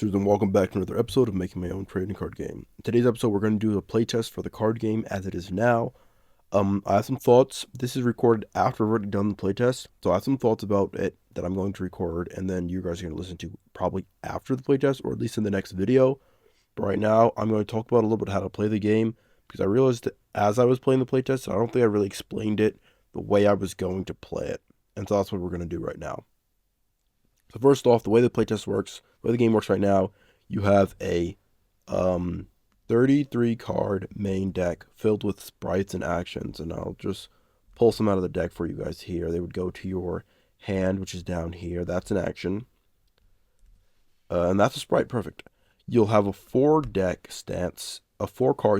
Roosters, and welcome back to another episode of Making My Own Trading Card Game. In today's episode, we're going to do a playtest for the card game as it is now. I have some thoughts. This is recorded after I've already done the playtest, so I have some thoughts about it that I'm going to record, and then you guys are going to listen to probably after the playtest, or at least in the next video. But right now, I'm going to talk about a little bit how to play the game, because I realized that as I was playing the playtest, I don't think I really explained it the way I was going to play it. And so that's what we're going to do right now. So first off, the way the playtest works, the way the game works right now, you have a 33 card main deck filled with sprites and actions, and I'll just pull some out of the deck for you guys here. They would go to your hand, which is down here. That's an action, and that's a sprite. Perfect. You'll have a four card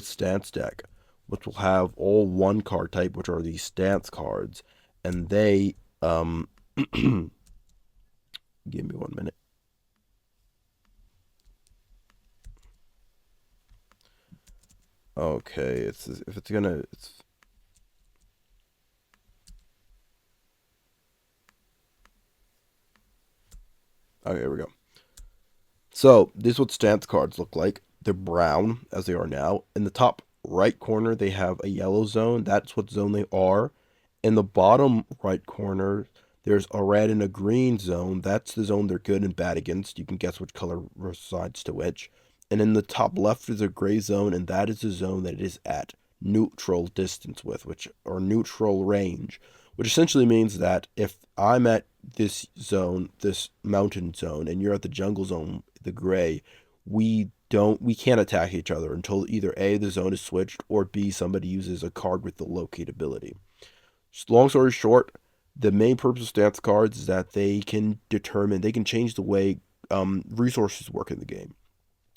stance deck, which will have all one card type, which are these stance cards, and they give me 1 minute. Okay, it's if it's gonna it's okay, here we go. So this is what stance cards look like. They're brown as they are now. In the top right corner, they have a yellow zone. That's what zone they are. In the bottom right corner, there's a red and a green zone. That's the zone they're good and bad against. You can guess which color resides to which. And in the top left is a gray zone, and that is the zone that it is at neutral distance with, or neutral range, which essentially means that if I'm at this zone, this mountain zone, and you're at the jungle zone, the gray, we can't attack each other until either A, the zone is switched, or B, somebody uses a card with the locate ability. Long story short, the main purpose of stance cards is that they can change the way resources work in the game.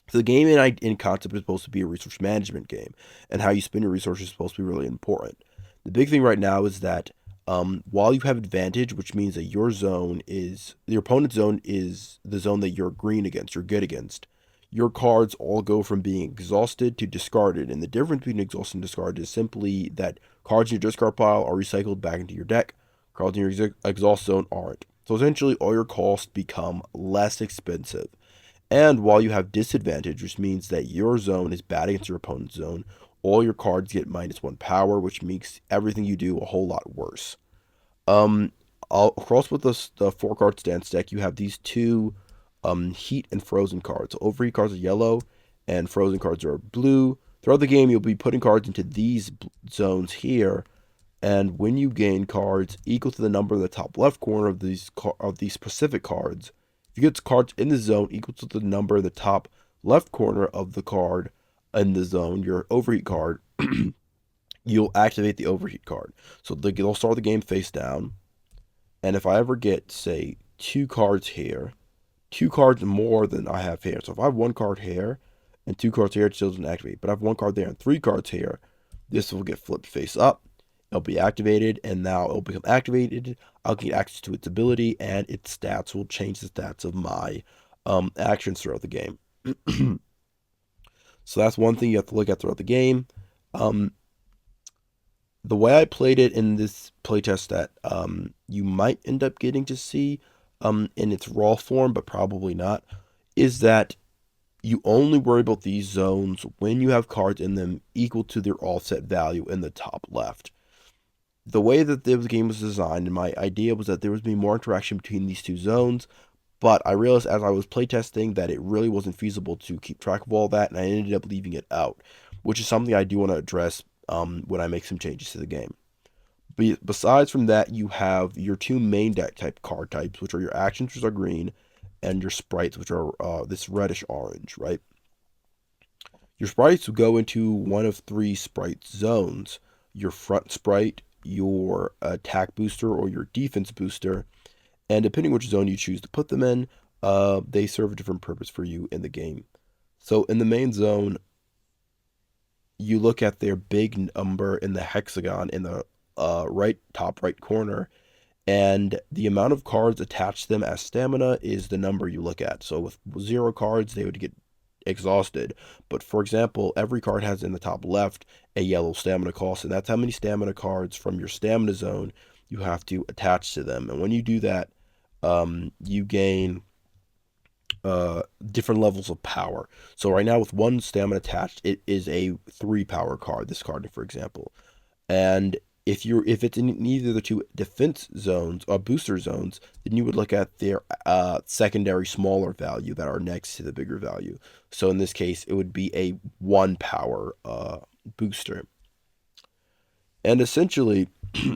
So the game in concept is supposed to be a resource management game, and how you spend your resources is supposed to be really important. The big thing right now is that while you have advantage, which means that your opponent's zone is the zone that you're green against, you're good against, your cards all go from being exhausted to discarded. And the difference between exhausted and discarded is simply that cards in your discard pile are recycled back into your deck, cards in your exhaust zone aren't. So essentially, all your costs become less expensive. And while you have disadvantage, which means that your zone is bad against your opponent's zone, all your cards get -1 power, which makes everything you do a whole lot worse. Um, Across with the four card stance deck, you have these two heat and frozen cards. So overheat cards are yellow, and frozen cards are blue. Throughout the game, you'll be putting cards into these zones here, and when you gain cards equal to the number in the top left corner of these specific cards, if you get cards in the zone equal to the number in the top left corner of the card in the zone, your overheat card, you'll activate the overheat card. So they'll start the game face down, and if I ever get, say, two cards here, two cards more than I have here. So if I have one card here and two cards here, it still doesn't activate. But I have one card there and three cards here, this will get flipped face up. It'll be activated, and now it'll become activated. I'll get access to its ability, and its stats will change the stats of my actions throughout the game. So that's one thing you have to look at throughout the game. The way I played it in this playtest that you might end up getting to see in its raw form, but probably not, is that you only worry about these zones when you have cards in them equal to their offset value in the top left. The way that the game was designed, and my idea was that there would be more interaction between these two zones, but I realized as I was playtesting that it really wasn't feasible to keep track of all that, and I ended up leaving it out, which is something I do want to address when I make some changes to the game. Besides from that, you have your two main deck type card types, which are your actions, which are green, and your sprites, which are this reddish orange, right? Your sprites will go into one of three sprite zones: your front sprite, your attack booster, or your defense booster. And depending which zone you choose to put them in, they serve a different purpose for you in the game. So in the main zone, you look at their big number in the hexagon in the top right corner, and the amount of cards attached to them as stamina is the number you look at. So with 0 cards, they would get exhausted. But for example, every card has in the top left a yellow stamina cost, and that's how many stamina cards from your stamina zone you have to attach to them. And when you do that, you gain different levels of power. So right now with one stamina attached, it is a 3 power card. This card, for example, and if it's in either of the two defense zones or booster zones, then you would look at their secondary smaller value that are next to the bigger value. So in this case, it would be a 1 power booster. And essentially,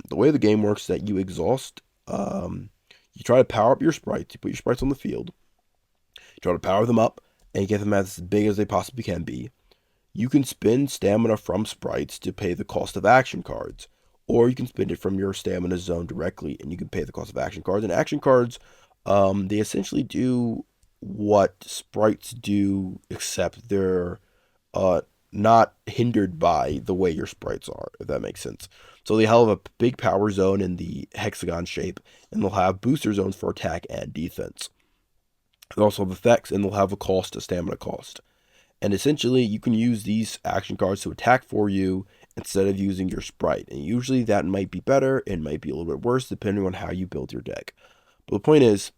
the way the game works is that you exhaust. You try to power up your sprites. You put your sprites on the field. You try to power them up and get them as big as they possibly can be. You can spend stamina from sprites to pay the cost of action cards, or you can spend it from your stamina zone directly, and you can pay the cost of action cards. And action cards, they essentially do what sprites do, except they're uh, not hindered by the way your sprites are, if that makes sense. So they have a big power zone in the hexagon shape, and they'll have booster zones for attack and defense. They also have effects, and they'll have a cost, a stamina cost. And essentially, you can use these action cards to attack for you instead of using your sprite. And usually that might be better, it might be a little bit worse depending on how you build your deck. But the point is,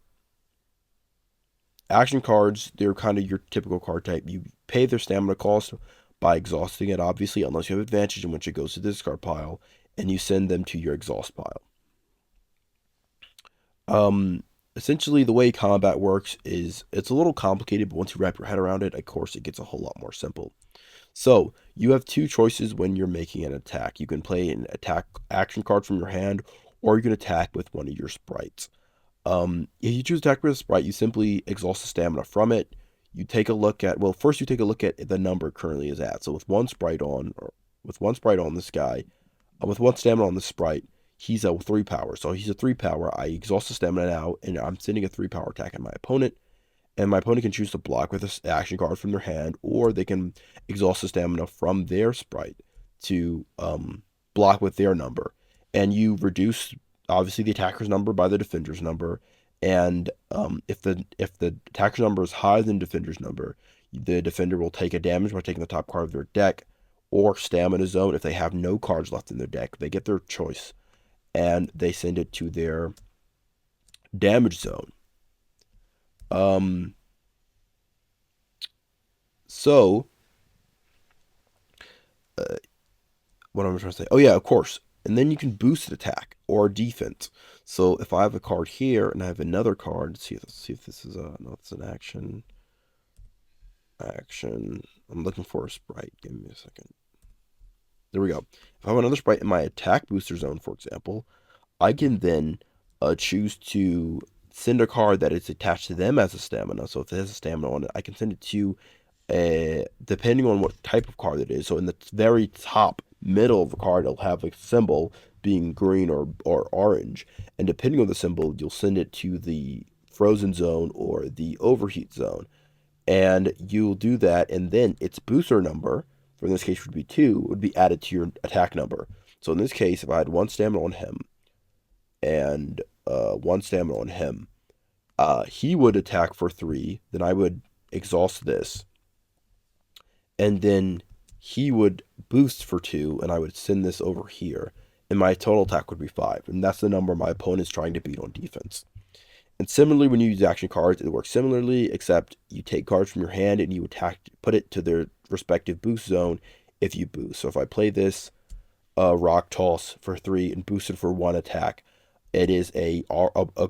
action cards, they're kind of your typical card type. You pay their stamina cost by exhausting it, obviously, unless you have advantage, in which it goes to the discard pile, and you send them to your exhaust pile. Um, Essentially, the way combat works is it's a little complicated, but once you wrap your head around it, of course, it gets a whole lot more simple. So you have two choices when you're making an attack. You can play an attack action card from your hand, or you can attack with one of your sprites. If you choose attack with a sprite, you simply exhaust the stamina from it. You take a look at well, first you take a look at the number it currently is at. So with one sprite on, or with one sprite on this guy, with one stamina on this sprite, he's a 3 power. So he's a 3 power. I exhaust the stamina now, and I'm sending a 3 power attack at my opponent, and my opponent can choose to block with an action card from their hand, or they can exhaust the stamina from their sprite to block with their number. And you reduce obviously the attacker's number by the defender's number. And if the attacker's number is higher than defender's number, the defender will take a damage by taking the top card of their deck, or stamina zone if they have no cards left in their deck. They get their choice, and they send it to their damage zone. Um, so uh, what am I trying to say? Oh yeah, of course. And then you can boost attack or defense. So if I have a card here and I have another card, let's see if this is a no, it's an action. Action. I'm looking for a sprite. Give me a second. There we go. If I have another sprite in my attack booster zone, for example, I can then choose to send a card that is attached to them as a stamina. So if it has a stamina on it, I can send it to depending on what type of card it is. So in the very top middle of the card, it'll have a symbol being green or orange. And depending on the symbol, you'll send it to the frozen zone or the overheat zone. And you'll do that, and then its booster number, for in this case would be 2, would be added to your attack number. So in this case, if I had one stamina on him and one stamina on him, he would attack for 3. Then I would exhaust this, and then he would boost for 2, and I would send this over here, and my total attack would be 5. And that's the number my opponent's trying to beat on defense. And similarly, when you use action cards, it works similarly, except you take cards from your hand and you attack, put it to their respective boost zone if you boost. So if I play this rock toss for 3 and boost it for 1 attack, it is a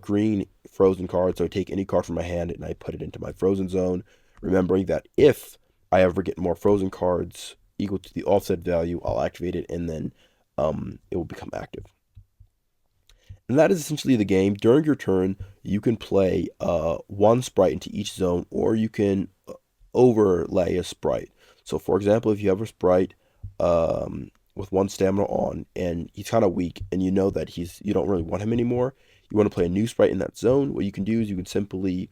green frozen card. So I take any card from my hand and I put it into my frozen zone, remembering that if I ever get more frozen cards equal to the offset value, I'll activate it, and then it will become active. And that is essentially the game. During your turn, you can play one sprite into each zone, or you can overlay a sprite. So, for example, if you have a sprite with one stamina on, and he's kind of weak, and you know that you don't really want him anymore, you want to play a new sprite in that zone. What you can do is you can simply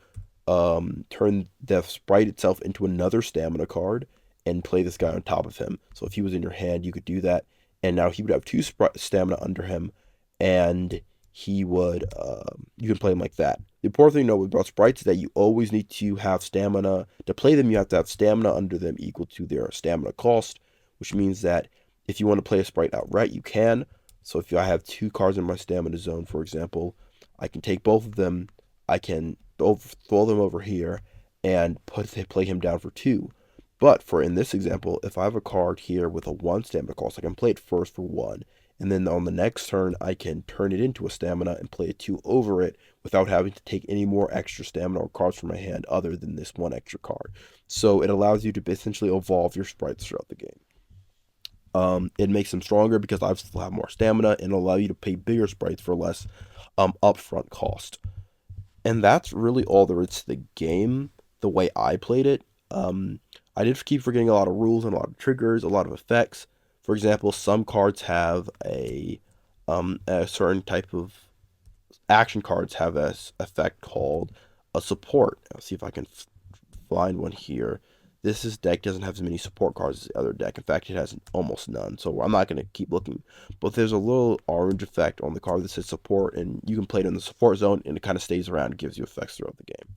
turn the sprite itself into another stamina card and play this guy on top of him. So if he was in your hand, you could do that, and now he would have 2 stamina under him, and he would you can play him like that. The important thing to know about sprites is that you always need to have stamina to play them. You have to have stamina under them equal to their stamina cost, which means that if you want to play a sprite outright, you can. So if I have 2 cards in my stamina zone, for example, I can take both of them. I can throw them over here, and play him down for 2. But for in this example, if I have a card here with a 1 stamina cost, I can play it first for 1, and then on the next turn, I can turn it into a stamina and play a 2 over it without having to take any more extra stamina or cards from my hand other than this one extra card. So it allows you to essentially evolve your sprites throughout the game. It makes them stronger because I still have more stamina and allow you to pay bigger sprites for less upfront cost. And that's really all there is to the game, the way I played it. I did keep forgetting a lot of rules and a lot of triggers, a lot of effects. For example, some cards have a certain type of action cards have a effect called a support. I'll see if I can find one here. This deck doesn't have as many support cards as the other deck. In fact, it has almost none. So I'm not going to keep looking. But there's a little orange effect on the card that says support, and you can play it in the support zone, and it kind of stays around and gives you effects throughout the game.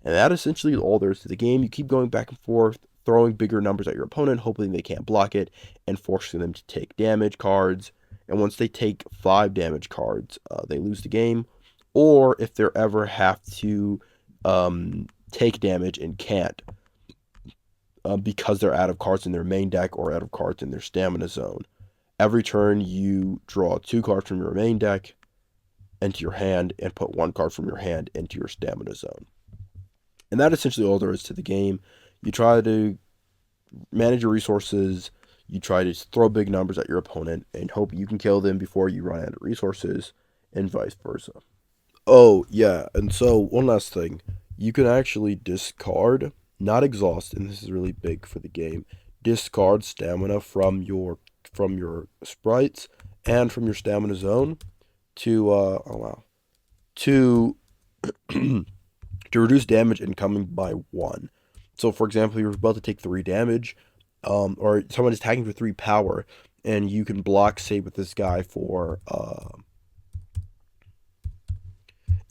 And that essentially is all there is to the game. You keep going back and forth, throwing bigger numbers at your opponent, hoping they can't block it, and forcing them to take damage cards. And once they take 5 damage cards, they lose the game. Or if they ever have to take damage and can't, because they're out of cards in their main deck or out of cards in their stamina zone. Every turn, you draw 2 cards from your main deck into your hand and put 1 card from your hand into your stamina zone. And that essentially all there is to the game. You try to manage your resources, you try to throw big numbers at your opponent, and hope you can kill them before you run out of resources, and vice versa. Oh, yeah, and so one last thing. You can actually discard, not exhaust, and this is really big for the game, discard stamina from your sprites and from your stamina zone to oh wow. To to reduce damage incoming by 1. So for example, you're about to take 3 damage, or someone is attacking for 3 power, and you can block, say, with this guy for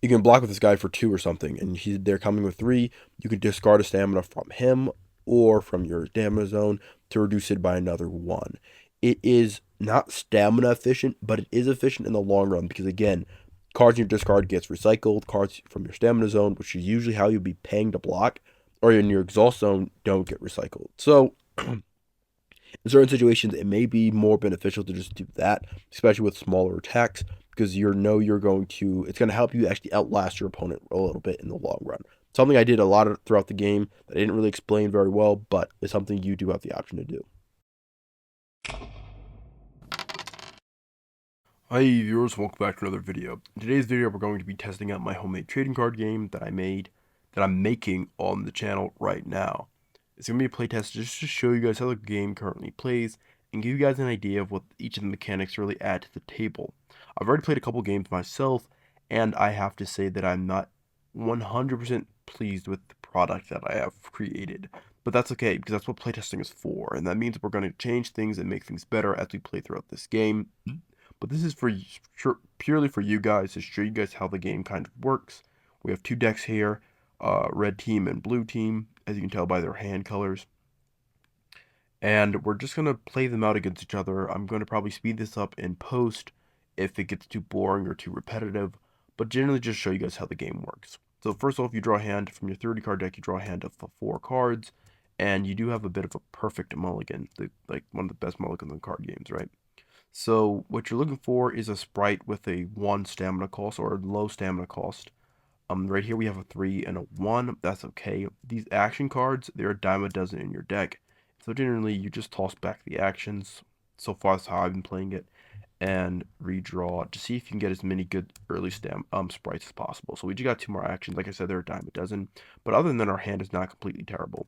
you can block with this guy for 2 or something, and they're coming with 3. You can discard a stamina from him or from your stamina zone to reduce it by another 1. It is not stamina efficient, but it is efficient in the long run because, again, cards in your discard gets recycled. Cards from your stamina zone, which is usually how you'll be paying to block, or in your exhaust zone, don't get recycled. So in certain situations, it may be more beneficial to just do that, especially with smaller attacks, because you're going to, it's going to help you actually outlast your opponent a little bit in the long run. Something I did a lot of throughout the game that I didn't really explain very well, but it's something you do have the option to do. Hi viewers, welcome back to another video. In today's video, we're going to be testing out my homemade trading card game that I'm making on the channel right now. It's going to be a playtest just to show you guys how the game currently plays and give you guys an idea of what each of the mechanics really add to the table. I've already played a couple games myself, and I have to say that I'm not 100% pleased with the product that I have created. But that's okay, because that's what playtesting is for, and that means we're going to change things and make things better as we play throughout this game. But this is purely for you guys to show you guys how the game kind of works. We have 2 decks here, red team and blue team, as you can tell by their hand colors. And we're just going to play them out against each other. I'm going to probably speed this up in post if it gets too boring or too repetitive, but generally just show you guys how the game works. So first off, you draw a hand from your 30 card deck. You draw a hand of 4 cards, and you do have a bit of a perfect mulligan, like one of the best mulligans in card games, right? So what you're looking for is a sprite with a 1 stamina cost or a low stamina cost. Right here we have a 3 and a 1. That's okay. These action cards, they're a dime a dozen in your deck. So generally you just toss back the actions. So far that's how I've been playing it. And redraw to see if you can get as many good early sprites as possible. So we just got 2 more actions. Like I said, they're a dime a dozen. But other than that, our hand is not completely terrible.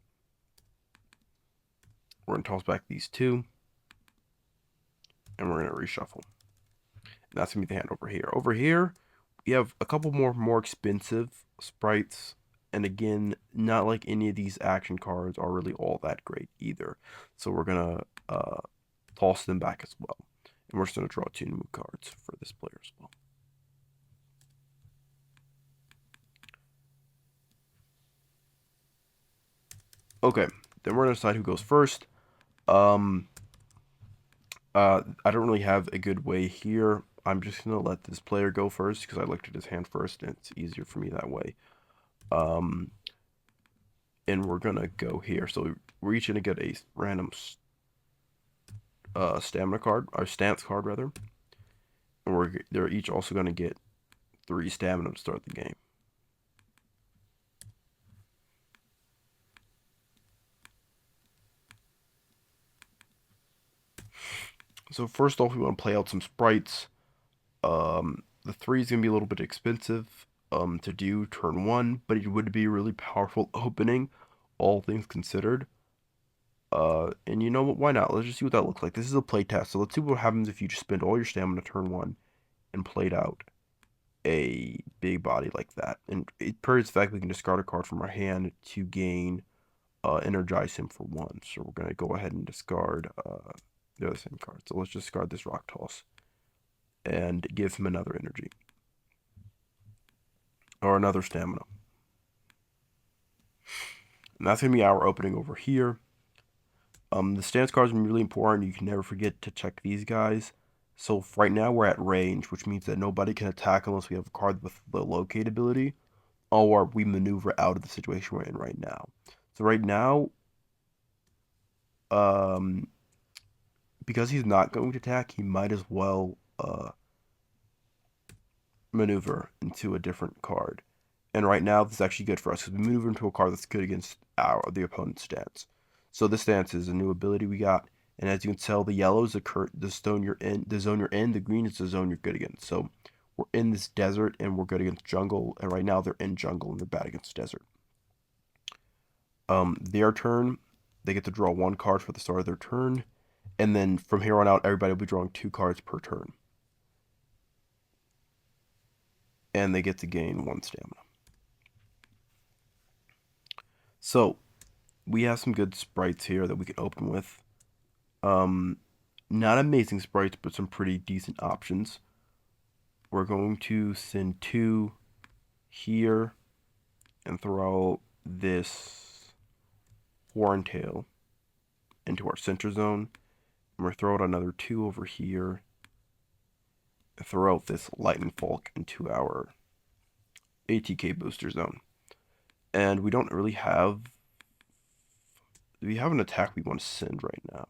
We're going to toss back these 2. And we're going to reshuffle. And that's going to be the hand over here. Over here, we have a couple more expensive sprites. And again, not like any of these action cards are really all that great either. So we're going to toss them back as well. And we're just going to draw 2 new cards for this player as well. Okay, then we're going to decide who goes first. I don't really have a good way here. I'm just going to let this player go first because I looked at his hand first and it's easier for me that way. and we're gonna go here. So we're each gonna get a random stamina card, or stance card rather, and they're each also gonna get 3 stamina to start the game. So first off, we want to play out some sprites. The 3 is gonna be a little bit expensive to do turn 1, but it would be a really powerful opening, all things considered. And you know what? Why not? Let's just see what that looks like. This is a playtest, so let's see what happens if you just spend all your stamina turn 1 and played out a big body like that. And per its fact, we can discard a card from our hand to gain energize him for 1. So we're gonna go ahead and discard the other same card. So let's discard this rock toss and give him another energy or another stamina. And that's gonna be our opening over here. The stance cards are really important. You can never forget to check these guys. So right now we're at range, which means that nobody can attack unless we have a card with the locate ability, or we maneuver out of the situation we're in right now. So right now, um, because he's not going to attack, he might as well maneuver into a different card. And right now, this is actually good for us because we maneuver into a card that's good against the opponent's stance. So this stance is a new ability we got, and as you can tell, the yellow is the zone you're in, the green is the zone you're good against. So we're in this desert and we're good against jungle, and right now they're in jungle and they're bad against desert. Their turn, they get to draw 1 card for the start of their turn, and then from here on out, everybody will be drawing 2 cards per turn, and they get to gain 1 stamina. So we have some good sprites here that we can open with. Um, Not amazing sprites, but some pretty decent options. We're going to send 2 here and throw this Horntail into our center zone. And we're throw out another 2 over here and throw out this Lightning Falk into our ATK booster zone. And we don't really have... We have an attack we want to send right now.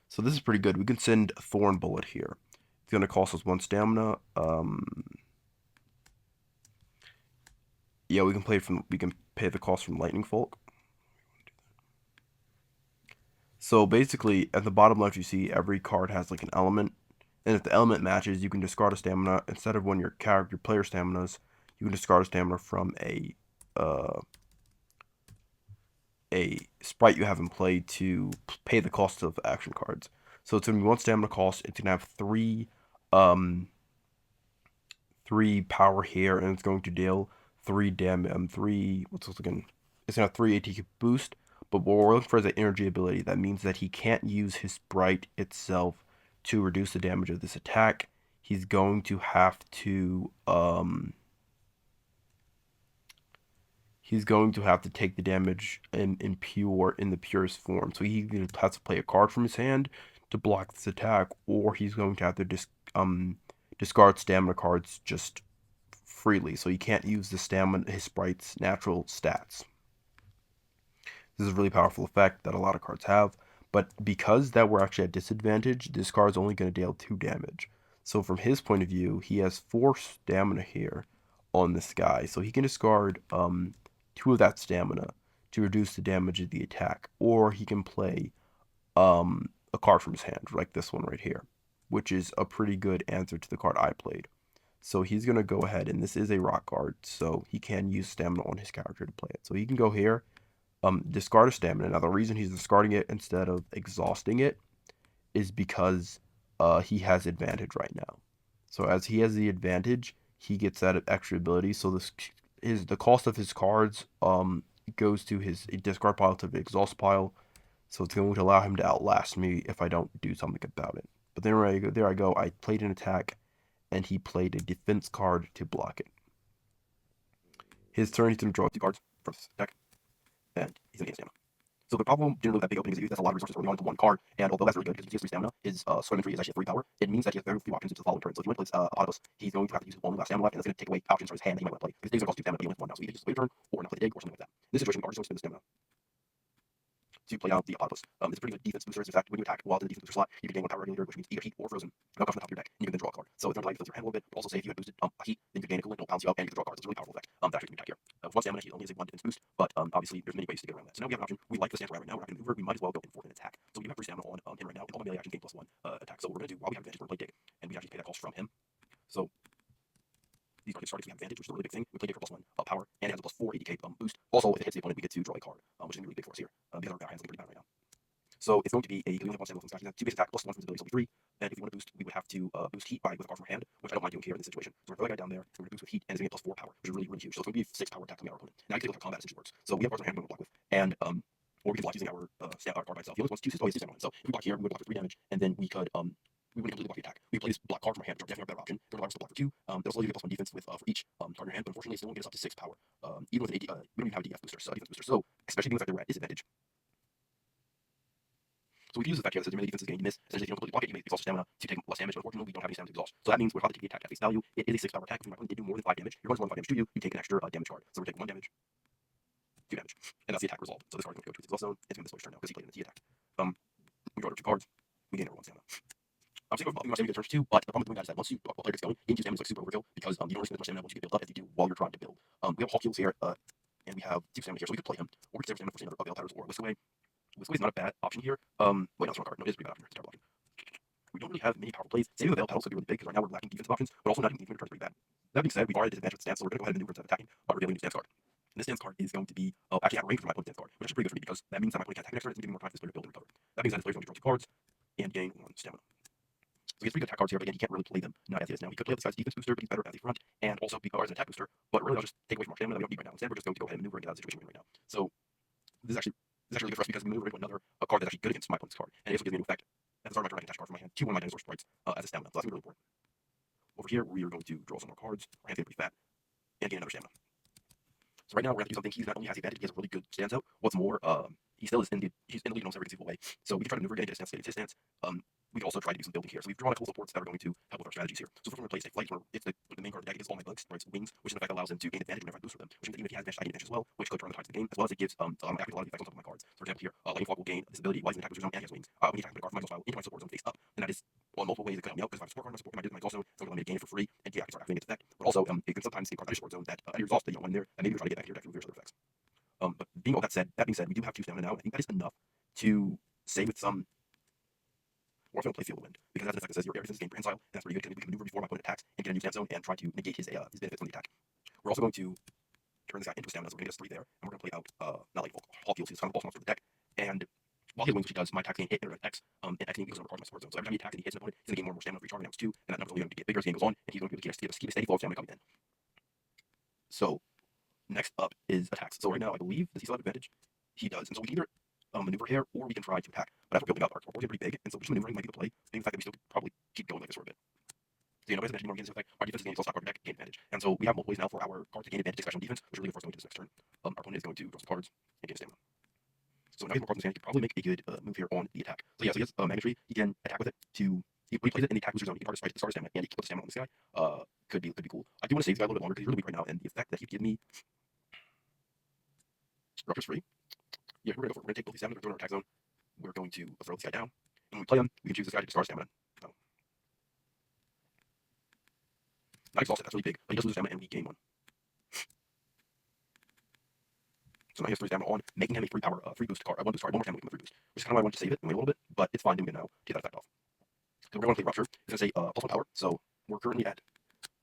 So this is pretty good. We can send a Thorn Bullet here. It's going to cost us 1 stamina. Yeah, we can pay the cost from Lightning Folk. So basically, at the bottom left, you see every card has like an element, and if the element matches, you can discard a stamina instead of one of your player staminas. You can discard a stamina from a sprite you have in play to pay the cost of action cards. So it's gonna be 1 stamina cost. It's gonna have 3 power here, and it's going to deal 3 damage. 3 what's this again? It's gonna have 3 ATK boost. But what we're looking for is an energy ability. That means that he can't use his sprite itself to reduce the damage of this attack. He's going to have to take the damage in the purest form. So he either has to play a card from his hand to block this attack, or he's going to have to discard stamina cards just freely. So he can't use his sprite's natural stats. This is a really powerful effect that a lot of cards have, but because that we're actually at disadvantage, this card is only going to deal 2 damage. So from his point of view, he has 4 stamina here on this guy, so he can discard 2 of that stamina to reduce the damage of the attack, or he can play a card from his hand, like this one right here, which is a pretty good answer to the card I played. So he's going to go ahead, and this is a rock card, so he can use stamina on his character to play it. So he can go here, discard a stamina. Now the reason he's discarding it instead of exhausting it is because he has advantage right now. So as he has the advantage, he gets that extra ability. So the cost of his cards goes to his discard pile to the exhaust pile. So it's going to allow him to outlast me if I don't do something about it. But there I go. I played an attack, and he played a defense card to block it. His turn, he's going to draw 2 cards from his deck, and he's going to get stamina. So the problem generally with that big opening is that that's a lot of resources early on into one card, and although that's really good because he has 3 stamina, his swim entry is actually a 3 power. It means that he has very few options into the following turn. So if you want to place a Octopus, he's going to have to use his only last stamina left, and that's going to take away options from his hand that he might want to play. Because dig's going to cost 2 stamina, but he only has 1 now, so he can just wait a turn or not play the dig or something like that. In this situation, we are just going to spend the stamina to play out the Octopus. It's a pretty good defense booster. In fact, when you attack while in the defense booster slot, you can gain 1 power regulator, which means either heat or frozen. It'll come from the top of your deck, and you can then draw a card. So it's going to allow you to filter your hand a little bit, but also say if you had boosted a heat, then you can gain a coolant, it'll bounce you out, and you can draw cards. It's a really powerful effect. That actually can attack here. With 1 stamina, he only has a 1 defense boost, but obviously there's many ways to get around that. So now we have an option. We like the stance right now. We're not going to move her. We might as well go in for an attack. So we do have 3 stamina on him right now, and all the melee actions gain +1 attack. So what we're going to do while we have advantage, we're going to play dig, and we actually pay that cost from him. So these cards starting to have advantage, which is a really big thing. We play dig for +1 power, and it has a +4 ADK boost. Also, if it hits the opponent, we get to draw a card, which is really big for us here. Because our hand's looking pretty bad right now. So it's going to be a we only have 1 stamina from the 2 base attack +1 from his ability, so 3. And if we want to boost, we would have to boost heat with a card from our hand, which I don't mind doing here in this situation. So we're going to throw that guy down there, we're going to boost with heat, and it's going to get +4 power, which is really, really huge. So it's going to be 6 power attack coming out our opponent. Now you can take a look at how combat essentially works. So we have cards in our hand we're going to block with, and or we can block using our card by itself. The only one's 2 always 2 stamina. So if we block here, we would block for 3 damage, and then we could we wouldn't completely block the attack. We play this block card from our hand, which is definitely a better option. It allows us to block for 2. It'll slowly get +1 defense with for each card in your hand, but unfortunately, it still won't get us up to 6 power. Even with an AD, we don't even have a DF booster, so defense booster. So especially being the fact that we're at disadvantage. So we can use the fact here that says your melee defense is getting miss. Essentially, if you don't completely block it, you may exhaust stamina to take less damage. But unfortunately, we don't have any stamina to exhaust. So that means we're probably taking the attack at face value. It is a 6 power attack. If my opponent did do more than 5 damage, you're going to more than 5 damage to you. You take an extra damage card. So we're taking 1 damage, 2 damage, and that's the attack result. So this card is going to go to his exhaust zone. It's going to switch turn now because he played in the T attack. We draw 2 cards. We gain our 1 stamina. I'm saying we're saving turns too, but the problem with doing that is that once a player gets going, gain 2 stamina is like super overkill because you don't really spend as much stamina once you get built up as you do while you're trying to build. We have Hawk Heels here, and we have 2 stamina here, so we could play him, or we could save stamina for another Veil Powders or Whisk Away. Whisk Away is not a bad option here. Wait, no, it's wrong card. No, it is a pretty bad option here. It's terrible option. We don't really have many powerful plays. Saving the Veil Petals would be really big because right now we're lacking defensive options, but also not even returns pretty bad. That being said, we've already disadvantaged with stance, so we're going to go ahead and maneuver instead of attacking by revealing a new stance card. And this stance card is going to be actually out of range from my opponent's stance card, which is pretty good for me because that means that my opponent can't attack next turn. It's going to give me more time for this player to build and recover. That being said, this player is going to draw 2 cards and gain 1 stamina. So he has 3 good attack cards here, but again, he can't really play them not as he is now. He could play this guy's defense booster, but he's better as a front, and also be as an attack booster. But really, I'll just take away from our stamina that we don't need right now. Instead, we're just going to go ahead and maneuver and get out of the situation we're in right now. So this is actually really good for us because we maneuver into another card that's actually good against my opponent's card, and it also gives me a new effect. At the start of my turn, I can attach a card from my hand to 1 of my dinosaur sprites as a stamina. So that's really important. Over here, we are going to draw some more cards. Our hand's getting pretty fat, and gain another stamina. So right now, we're going to do something. He's not only has the advantage, he has a really good stance out. What's more, he still is he's in the lead in almost every conceivable way. So we can try to maneuver, get his stance, get his stance. We can also try to do some building here. So we've drawn a couple supports that are going to help with our strategies here. So first we're going to play Stay Flight, where if the main card of the deck is all my bugs, or its wings, which in effect allows him to gain advantage whenever I boost with them, which means that even if he has advantage, I gain advantage as well, which could turn the tides of the game, as well as it gives actually a lot of effects on top of my cards. So for example here, Lightning Fog will gain this ability while he's in attack booster zone and he has wings. When he attacks with a card from my exhaust file into my support zone face up, and that is on multiple ways it could help me out because if I have a support card in my support, my exhaust zone, it's going to allow me to gain it for free, and yeah, I can start activating its effect. But also, it can sometimes see card out of your support zone that out of your exhaust that you don't want in there, and maybe you try to get back to your deck through various other effects. But that being said, we do have 2 stamina now. I think that is enough to save with some. Or if I don't play Feel the Wind, because that's an effect that says your air defense is gained prehensile, and that's pretty good because we can maneuver before my opponent attacks and get a new stance zone and try to negate his benefits from the attack. We're also going to turn this guy into a stamina, so we're going to get us 3 there, and we're going to play out not like Hawk Heels, he's kind of the boss monster of the deck. And while he has wings, which he does, my attack gain hit and X, and X gain goes over my support zone. So every time he attacks and he hits an opponent, he's going to gain more and more stamina for each target. Now it's 2, and that number's only going to get bigger as the game goes on, and he's going to be able to keep a steady flow of stamina coming in. So next up is attacks. So right now, I believe, does he still have advantage? He does, and so we can either maneuver here, or we can try to attack. But as we're building up, our board's pretty big, and so just maneuvering might be the play, being the fact that we still could probably keep going like this for a bit. So, basically, anymore gains effect. Our defense is gaining plus card deck, gain advantage. And so we have multiple ways now for our cards to gain advantage, especially on defense, which is really good for us going into this next turn. Our opponent is going to draw some cards and gain stamina. So now he has more cards in his hand, he can probably make a good move here on the attack. So yeah, so he has Magnetry, he can attack with it to. He plays it in the attack booster zone. He can target the stamina, and he can put the stamina on this guy. Could be cool. I do want to save this guy a little bit longer because he's really weak right now, and the effect that he would give me. Rupture's free. Yeah, we're going to take both these stamina, we're going to our attack zone. We're going to throw this guy down. And when we play him, we can choose this guy to discard stamina. Oh. Not exhausted, that's really big. But he does lose stamina and we gain 1. So now he has 3 stamina on, making him a 3 power, 3 boost card, 1 boost card, 1 more stamina, making him a 3 boost. Which is kind of why I wanted to save it and wait a little bit, but it's fine doing it now to get that effect off. So we're going to play Rupture. It's going to say +1 power. So we're currently at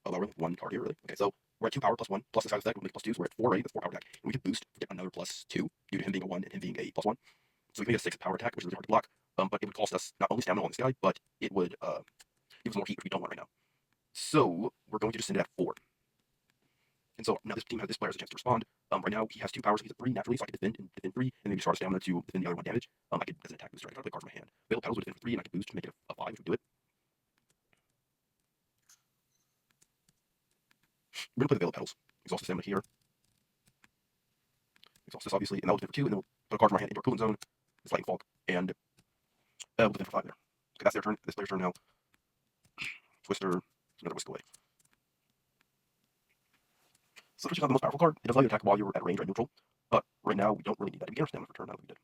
lower with 1 card here, really. Okay, so we're at 2 power +1, plus this guy's effect will make +2, so we're at 4 already, that's 4 power attack. And we can boost to get another +2 due to him being a 1 and him being a +1. So we can make a 6 power attack, which is really hard to block. But it would cost us not only stamina on this guy, but it would give us more heat, which we don't want right now. So we're going to just send it at 4. And so now this player has a chance to respond. Right now he has 2 powers, so he's at 3 naturally, so I can defend 3, and then discard stamina to defend the other 1 damage. I could, as an attack booster, I can play cards from my hand. Veil Petals would defend for 3, and I could boost to make it a 5, which would do it. We're going to play the Veil Petals. Exhaust the stamina here. Exhaust this, obviously, and that will defend for 2, and then we'll Put a card from my hand into our coolant zone. It's Lightning Falk, and we'll defend for 5 there. Okay, that's their turn. This player's turn now. Twister, another whisk away. So this is not the most powerful card. It does allow you to attack while you're at range or at neutral, but right now we don't really need that. We gain our stamina for turn. Now that we did.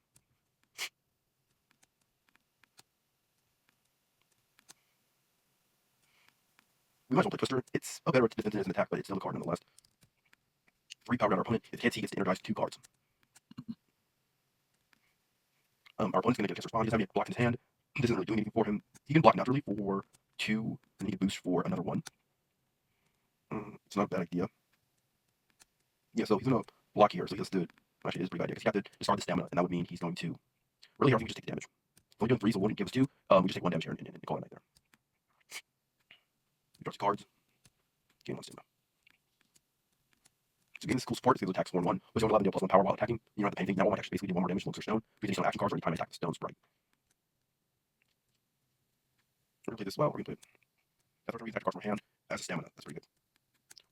We might as well play Twister. It's a better defense as an attack, but it's still a card nonetheless. 3 power down our opponent. If it hits, he gets to energize 2 cards. Our opponent's going to get a chance to respond. He doesn't have any block in his hand. This isn't really doing anything for him. He can block naturally for 2, and then he can boost for another 1. It's not a bad idea. Yeah, so he's going to block here, so he has to... Actually, it is a pretty bad idea, because you have to discard the stamina, and that would mean he's going to... Really, here, I think we just take the damage. If we're doing 3, so 1 gives 2, we just take 1 damage here and call it a night there. We draw 2 cards. Gain 1 stamina. So getting this cool support is going to attack Sworn 1, which is going to allow them to deal +1 power while attacking. You don't have to pay anything. That one might actually basically do 1 more damage to looks or stone, because you don't action cards or any time I attack the stone sprite. We're going to play this well. We're going to play it. After we attack cards from our hand as a stamina. That's pretty good.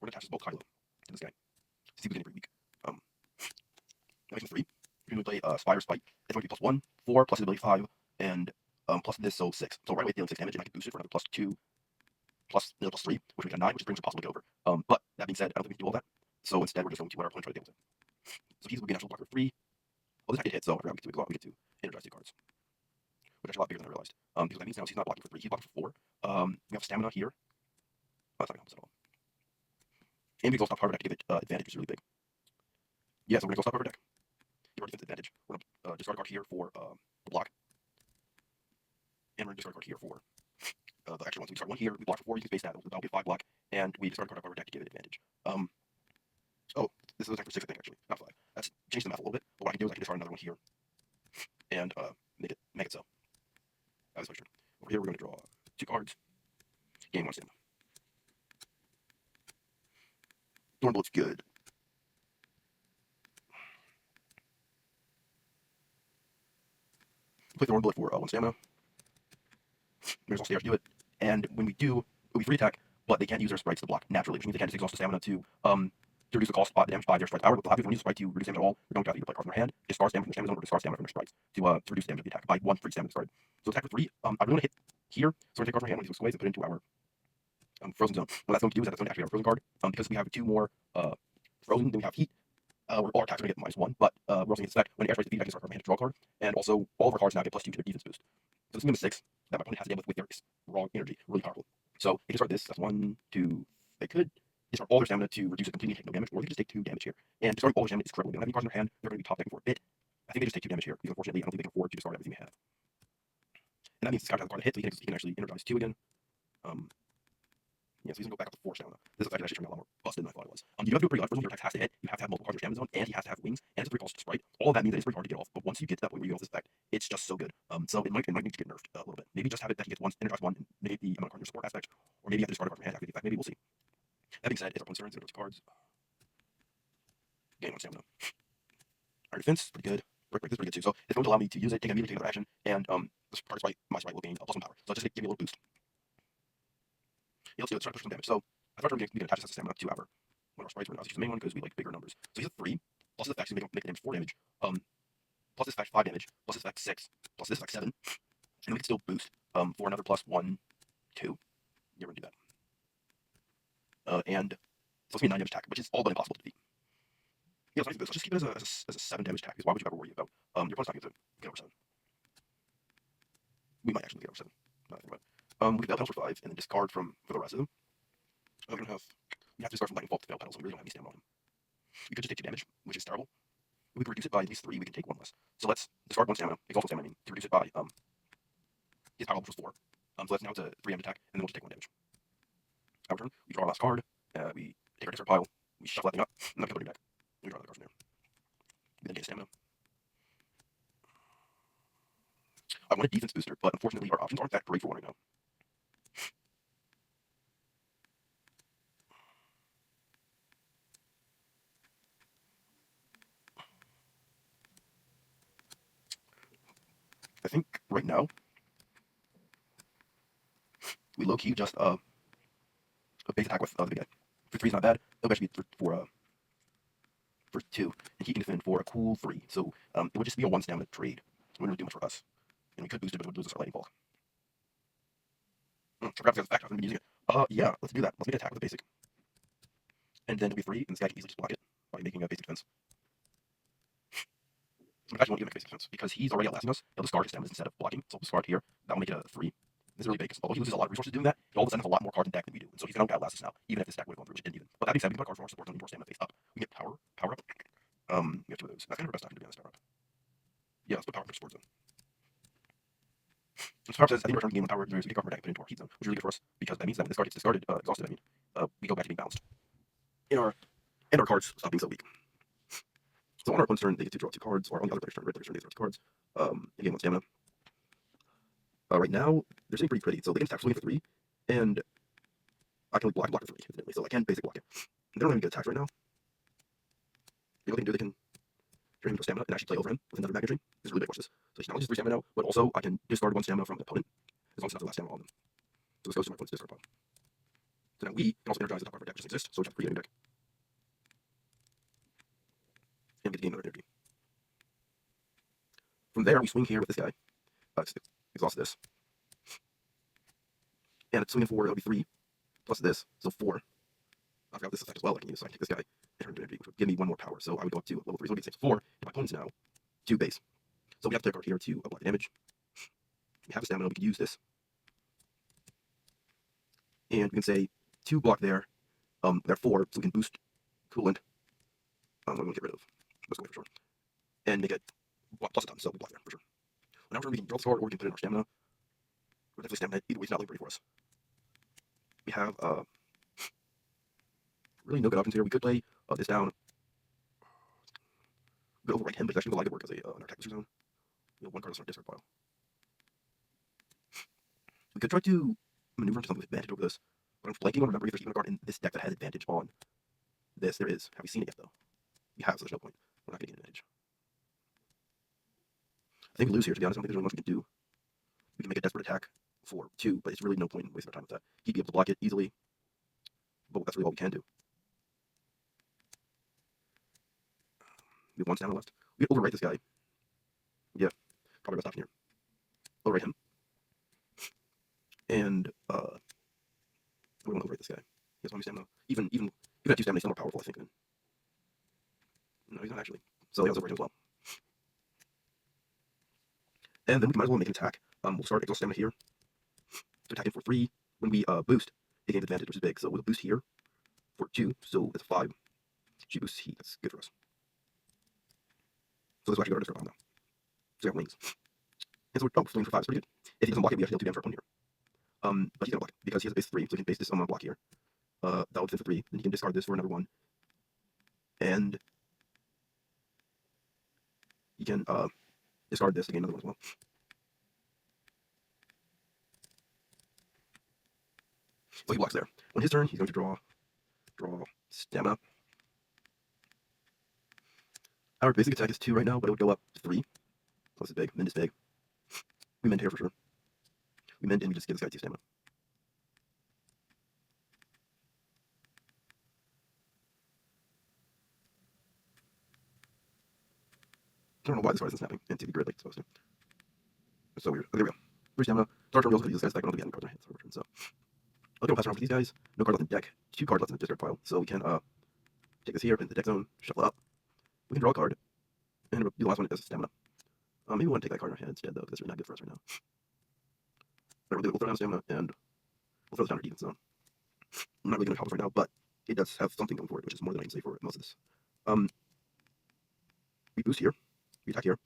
We're going to attach this Bolt Kylo to this guy. To see if we get any pretty weak. That makes him 3. We're going to play Spire Spite. It's going to be +1, 4, plus his ability 5, and plus this, so 6. So right away, dealing 6 damage, and I can boost it for another +2, plus 3, which makes it 9, which is pretty much impossible to get over. But that being said, I don't think we can do all that. So instead, we're just going to let our opponent try to deal with it. So he's going to be a natural blocker 3. Well, this attack did hit, so after we get to energize 2 cards. Which is actually a lot bigger than I realized. Because that means now he's not blocking for 3, he's blocking for 4. We have stamina here. Oh, that's not going to help us at all. And we can go stop Harvard deck to give it advantage, which is really big. Yeah, so we're going to go stop Harvard deck. Give our defense advantage. We're going to discard a card here for the block. And we're going to discard a card here for the extra one. So we discard 1 here, we block for 4, you can space that. That'll be a 5 block. And we discard a card out of our deck to give it advantage. Oh, this is attack for 6, I think, actually. Not 5. That's changed the math a little bit. But what I can do is I can discard another one here. And make it so. That was my turn. Over here, we're going to draw 2 cards. Gain 1 stamina. Thornbolt's good. Play Thornbolt for 1 stamina. There's all stairs to do it. And when we do, it'll be free attack, but they can't use their sprites to block naturally, which means they can't just exhaust the stamina to reduce the cost spot damage by their sprite's power. But when we use the sprite to reduce damage at all, we're going to have to either play cards in their hand, discard stamina from their stamina zone, or discard stamina from their sprites to reduce damage of the attack by 1 free stamina discarded. So attack for 3. I really want to hit here, so we're going to take cards from our hand, one of these ways, and put it into our frozen zone. What that's going to do is that's going to activate our frozen card. Because we have 2 more frozen than we have heat, our attack's going to get -1, but we're also going to get this effect. When air strikes defeat, I can discard from my hand to draw a card, and also all of our cards now get +2 to their defense boost. So this is going to be 6 that my opponent has to deal with their raw energy. Really powerful. So they can start this. That's 1, 2. They could discard all their stamina to reduce it completely and take no damage, or they could just take 2 damage here. And discarding all their stamina is crippling. They don't have any cards in their hand. They're going to be top decking for a bit. I think they just take 2 damage here, because unfortunately, I don't think they can afford to discard everything they have. And that means this guy has a card to hit, so he can actually energize 2 again. Yeah, so he's going to go back up to 4 stamina. This effect is actually turning out a lot more busted than I thought it was. You do have to do it pretty much. Your attack has to hit. You have to have multiple cards in your stamina zone, and he has to have wings, and it's a 3 cost sprite. All of that means that it's pretty hard to get off. But once you get to that point where you get off this effect, it's just so good. So it might need to get nerfed a little bit. Maybe just have it that he gets 1 energize 1 and negate the amount of cards in your support aspect, or maybe you have to discard a card from your hand to activate the effect. Maybe we'll see. That being said, it's our opponent's turn. Zero cards. Gain 1 stamina. Our defense pretty good. Break this is pretty good too. So it's going to allow me to use it, take immediately another action, and this card sprite, my sprite will gain +1 power. So just give me a little boost. Yeah, let's do it. Start pushing some damage. So I thought we can attach this as a stamina to our one of our sprites. We're going to use the main one because we like bigger numbers. So he's a 3, plus his effects, make the damage 4 damage. Plus this effect 5 damage, plus this effect 6, plus this effect 7. And we can still boost for another +1, 2. You're going to do that. And so it's going to be a 9 damage attack, which is all but impossible to defeat. Yeah, let's boost. Let's just keep it as a 7 damage attack, because why would you ever worry about your opponent's not going to get over 7? We might actually get over 7. Now that I think about it. We can fail petals for 5, and then discard for the rest of them. We have to discard from Lightning Bolt to fail petals, and we really don't have any stamina on him. We could just take 2 damage, which is terrible. If we can reduce it by at least 3, we can take 1 less. So let's discard 1 stamina, exhaust 1 stamina, I mean, to reduce it by his power level, which was 4. So that's now it's a 3 damage attack, and then we'll just take 1 damage. Our turn, we draw our last card, we take our discard pile, we shuffle that thing up, and then we put it back. We draw the card from there. We then get a stamina. I want a defense booster, but unfortunately our options aren't that great for one right now. I think right now we low-key just a base attack with the big guy. For 3 is not bad. It'll actually be for for 2, and he can defend for a cool 3. So it would just be a 1 stamina trade. It wouldn't really do much for us. And we could boost it, but it would lose us our lightning bolt. Perhaps that's the fact I've been using it. Yeah, let's do that. Let's make an attack with a basic. And then it'll be 3, and this guy can easily just block it by making a basic defense. I actually won't even make a basic defense because he's already outlasting us. He'll discard his stamina instead of blocking. So we'll discard here. That will make it a 3. This is really big because although he loses a lot of resources doing that, he all of a sudden has a lot more cards in deck than we do. And so he's going to outlast us now, even if this deck would have gone through, which it didn't even. But that being said, we can put cards from our support on more stamina face up. We get power up. We have 2 of those. That's kind of our best option to be honest, power up. Yeah, let's put power up for support zone. So power says at the end of our turn, gain 1 power, there's a card from our deck put into our heat zone, which is really good for us because that means that when this card gets discarded, exhausted, we go back to being balanced. And our cards stop being so weak. So on our opponent's turn, they get to draw 2 cards, or on the other player's turn, red player's turn, they get to draw 2 cards. And gain 1 stamina. Right now, they're sitting pretty pretty, so they can attack for 3, and I can block for 3, infinitely, so I can basic block it. They don't have any good attacks right now. The only thing they can do, they can turn him into stamina and actually play over him with another magnet drain. This is really big, watch this. So he's not only just 3 stamina now, but also I can discard 1 stamina from the opponent, as long as it's not the last stamina on them. So this goes to my opponent's discard pile. So now we can also energize the top part of our deck, which doesn't exist, so we have to create a new deck. And get to gain another energy. From there, we swing here with this guy. Exhaust this. And it's swinging 4, it'll be 3, plus this, so 4. I forgot this effect as well, I can use, so I can take this guy and turn into energy, which would give me 1 more power, so I would go up to level 3, so it would be the same as 4, and my opponent's now 2 base. So we have to play a card here to block the damage. We have a stamina, we could use this. And we can say 2 block there, they're 4, so we can boost coolant. I'm going to get rid of this for sure. And make it plus a ton, so we block there for sure. Now we can draw the card, or we can put it in our stamina. Or definitely stamina, either way it's not really pretty for us. We have really no good options here. We could play this down. We could overwrite him, but it's actually a lot of good work as an attack booster zone. 1 card on our discard pile. We could try to maneuver into something with advantage over this, but I'm blanking on remembering if there's even a card in this deck that has advantage on this. There is. Have we seen it yet, though? We have, so there's no point. We're not getting an advantage. I think we lose here, to be honest. I don't think there's really much we can do. We can make a desperate attack for 2, but it's really no point in wasting our time with that. He'd be able to block it easily, but that's really all we can do. We have 1 stamina left. We could overwrite this guy. Yeah, probably best option here. Overwrite him. And we want to overwrite this guy. He has 1 stamina. Even at 2 stamina, he's still more powerful, I think. No, he's not actually. So he has overwrite him as well. And then we might as well make an attack. We'll start exhaust stamina here. To attack him for 3. When we boost, he gains advantage, which is big. So we'll boost here for 2. So that's 5. She boosts heat. That's good for us. So this will actually go to our discard pile now. So we have wings. And so we're swinging for 5 is pretty good. If he doesn't block it, we actually deal 2 damage for our opponent here. But he's gonna block it because he has a base 3, so we can base this on a block here. That would fit for 3. Then he can discard this for another 1. And he can discard this to gain another 1 as well. So he blocks there. On his turn, he's going to draw stamina. Our basic attack is 2 right now, but it would go up to 3. Plus it's big, mend is big. We mend here for sure. We mend and we just give this guy 2 stamina. I don't know why this card isn't snapping into the grid like it's supposed to. It's so weird. Okay, there we go. 3 stamina. Start turn, we also use this guy's back. I don't think we have any cards in our hands, so I'll go pass around for these guys. No cards left in the deck. 2 cards left in the discard pile. So we can take this here in the deck zone, shuffle up. We can draw a card. And do the last one as stamina. Maybe we want to take that card in our hand instead, though, because it's really not good for us right now. But we'll throw down stamina, and we'll throw this down our defense zone. I'm not really going to help us right now, but it does have something going for it, which is more than I can say for most of this. We boost here. We attack here.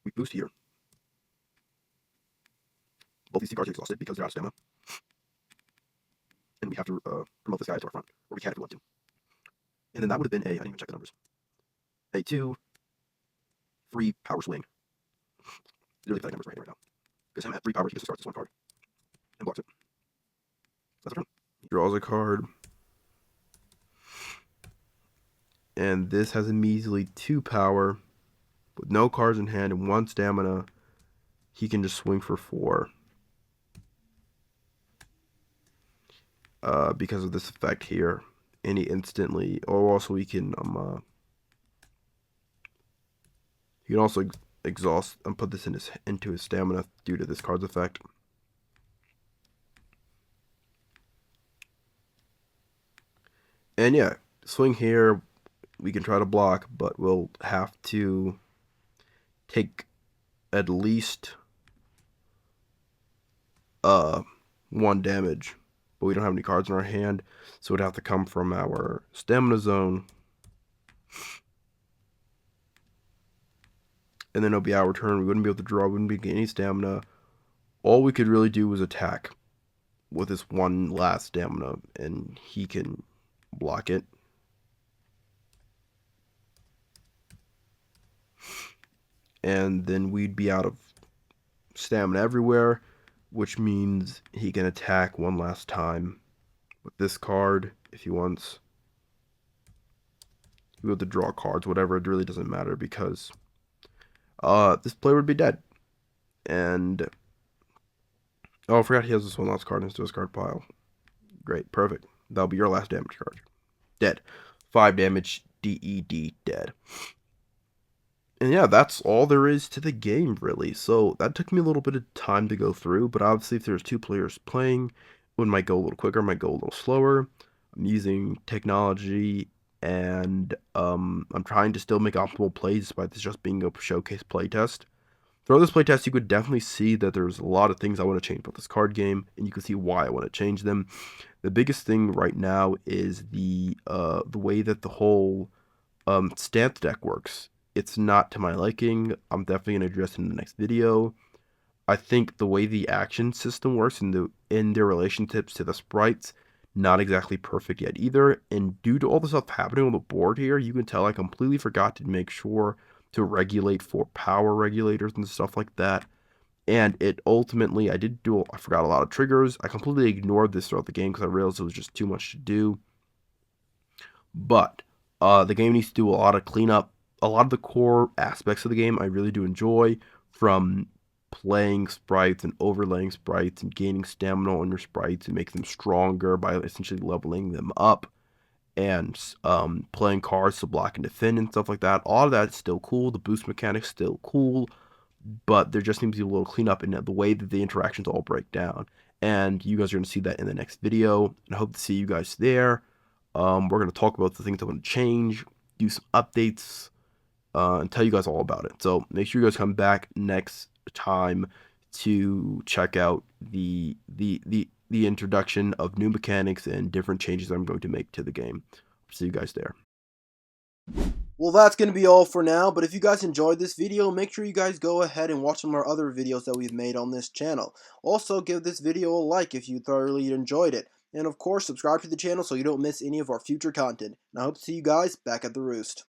We boost here. Both these 2 cards are exhausted because they're out of stamina. And we have to promote this guy to our front, or we can if we want to. And then that would have been I didn't even check the numbers. A 2, 3 power swing. Really pathetic numbers right now. Because him at 3 power, he just starts this 1 card and blocks it. That's our turn. He draws a card. And this has a measly 2 power. With no cards in hand and 1 stamina, he can just swing for 4. Because of this effect here. and he instantly, or also he can also exhaust and put this into his stamina due to this card's effect. And yeah, swing here, we can try to block, but we'll have to take at least 1 damage. But we don't have any cards in our hand, so it'd have to come from our stamina zone. And then it'll be our turn. We wouldn't be able to draw, we wouldn't be getting any stamina. All we could really do was attack with this one last stamina, and he can block it. And then we'd be out of stamina everywhere, which means he can attack one last time with this card if he wants. He'll be able to draw cards, whatever, it really doesn't matter because this player would be dead. And oh, I forgot he has this one last card in his discard pile. Great, perfect. That'll be your last damage card. Dead. 5 damage, DED, dead. And yeah, that's all there is to the game, really. So that took me a little bit of time to go through, but obviously if there's 2 players playing, it might go a little quicker, might go a little slower. I'm using technology, and I'm trying to still make optimal plays despite this just being a showcase playtest. Throughout this playtest, you could definitely see that there's a lot of things I want to change about this card game, and you can see why I want to change them. The biggest thing right now is the way that the whole stance deck works. It's not to my liking. I'm definitely going to address it in the next video. I think the way the action system works in their relationships to the sprites, not exactly perfect yet either. And due to all the stuff happening on the board here, you can tell I completely forgot to make sure to regulate for power regulators and stuff like that. And it ultimately, I forgot a lot of triggers. I completely ignored this throughout the game because I realized it was just too much to do. But the game needs to do a lot of cleanup. A lot of the core aspects of the game I really do enjoy, from playing sprites and overlaying sprites and gaining stamina on your sprites and making them stronger by essentially leveling them up, and playing cards to block and defend and stuff like that. All of that's still cool. The boost mechanic's still cool, but there just seems to be a little cleanup in the way that the interactions all break down. And you guys are going to see that in the next video, and I hope to see you guys there. We're going to talk about the things I want to change, do some updates, and tell you guys all about it. So make sure you guys come back next time to check out the introduction of new mechanics and different changes I'm going to make to the game. See you guys there. Well, that's going to be all for now, but if you guys enjoyed this video, make sure you guys go ahead and watch some of our other videos that we've made on this channel. Also, give this video a like if you thoroughly enjoyed it. And of course, subscribe to the channel so you don't miss any of our future content. And I hope to see you guys back at the Roost.